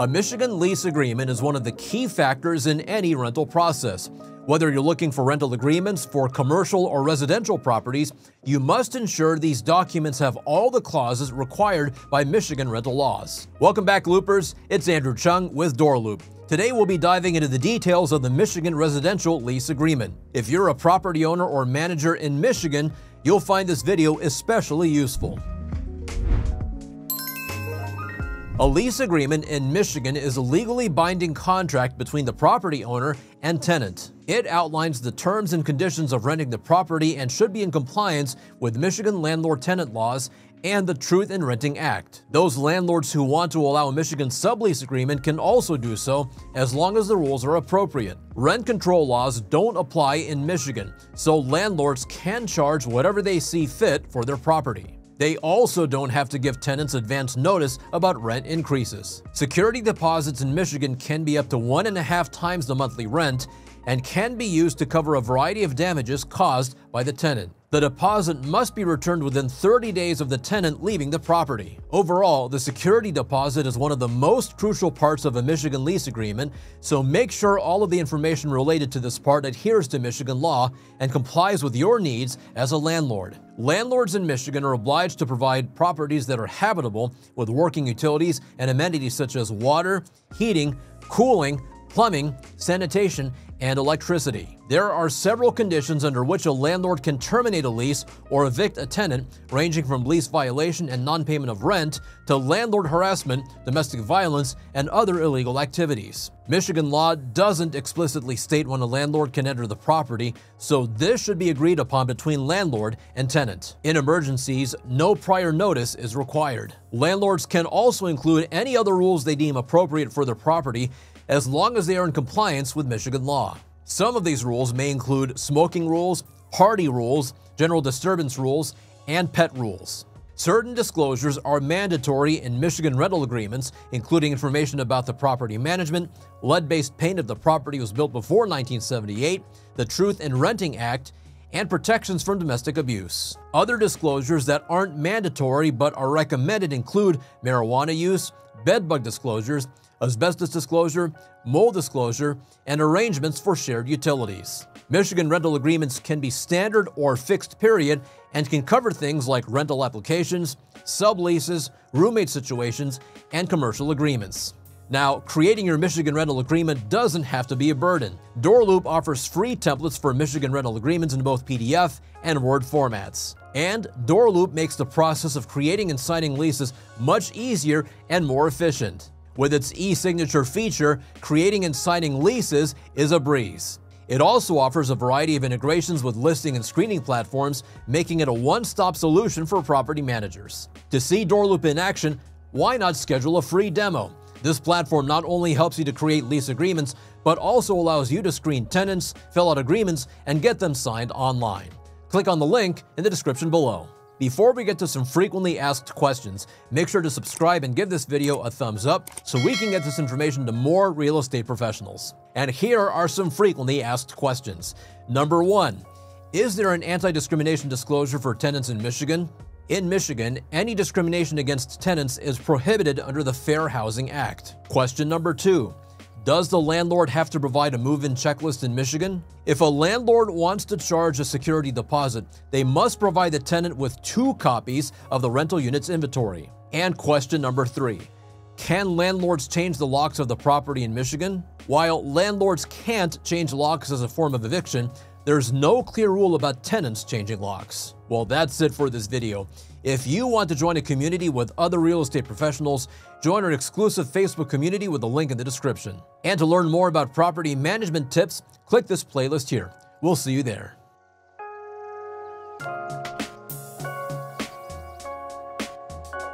A Michigan lease agreement is one of the key factors in any rental process. Whether you're looking for rental agreements for commercial or residential properties, you must ensure these documents have all the clauses required by Michigan rental laws. Welcome back, Loopers. It's Andrew Chung with DoorLoop. Today we'll be diving into the details of the Michigan Residential Lease Agreement. If you're a property owner or manager in Michigan, you'll find this video especially useful. A lease agreement in Michigan is a legally binding contract between the property owner and tenant. It outlines the terms and conditions of renting the property and should be in compliance with Michigan landlord-tenant laws and the Truth in Renting Act. Those landlords who want to allow a Michigan sublease agreement can also do so as long as the rules are appropriate. Rent control laws don't apply in Michigan, so landlords can charge whatever they see fit for their property. They also don't have to give tenants advance notice about rent increases. Security deposits in Michigan can be up to 1.5 times the monthly rent and can be used to cover a variety of damages caused by the tenant. The deposit must be returned within 30 days of the tenant leaving the property. Overall, the security deposit is one of the most crucial parts of a Michigan lease agreement, so make sure all of the information related to this part adheres to Michigan law and complies with your needs as a landlord. Landlords in Michigan are obliged to provide properties that are habitable with working utilities and amenities such as water, heating, cooling, plumbing, sanitation, and electricity. There are several conditions under which a landlord can terminate a lease or evict a tenant, ranging from lease violation and non-payment of rent to landlord harassment, domestic violence, and other illegal activities. Michigan law doesn't explicitly state when a landlord can enter the property, so this should be agreed upon between landlord and tenant. In emergencies, no prior notice is required. Landlords can also include any other rules they deem appropriate for their property, as long as they are in compliance with Michigan law. Some of these rules may include smoking rules, party rules, general disturbance rules, and pet rules. Certain disclosures are mandatory in Michigan rental agreements, including information about the property management, lead-based paint if the property was built before 1978, the Truth in Renting Act, and protections from domestic abuse. Other disclosures that aren't mandatory but are recommended include marijuana use, bedbug disclosures, asbestos disclosure, mold disclosure, and arrangements for shared utilities. Michigan rental agreements can be standard or fixed period and can cover things like rental applications, subleases, roommate situations, and commercial agreements. Now, creating your Michigan rental agreement doesn't have to be a burden. DoorLoop offers free templates for Michigan rental agreements in both PDF and Word formats. And DoorLoop makes the process of creating and signing leases much easier and more efficient. With its e-signature feature, creating and signing leases is a breeze. It also offers a variety of integrations with listing and screening platforms, making it a one-stop solution for property managers. To see DoorLoop in action, why not schedule a free demo? This platform not only helps you to create lease agreements, but also allows you to screen tenants, fill out agreements, and get them signed online. Click on the link in the description below. Before we get to some frequently asked questions, make sure to subscribe and give this video a thumbs up so we can get this information to more real estate professionals. And here are some frequently asked questions. Number 1, is there an anti-discrimination disclosure for tenants in Michigan? In Michigan, any discrimination against tenants is prohibited under the Fair Housing Act. Question number 2. Does the landlord have to provide a move-in checklist in Michigan? If a landlord wants to charge a security deposit, they must provide the tenant with 2 copies of the rental unit's inventory. And question number 3. Can landlords change the locks of the property in Michigan? While landlords can't change locks as a form of eviction, there's no clear rule about tenants changing locks. Well, that's it for this video. If you want to join a community with other real estate professionals, join our exclusive Facebook community with the link in the description. And to learn more about property management tips, click this playlist here. We'll see you there.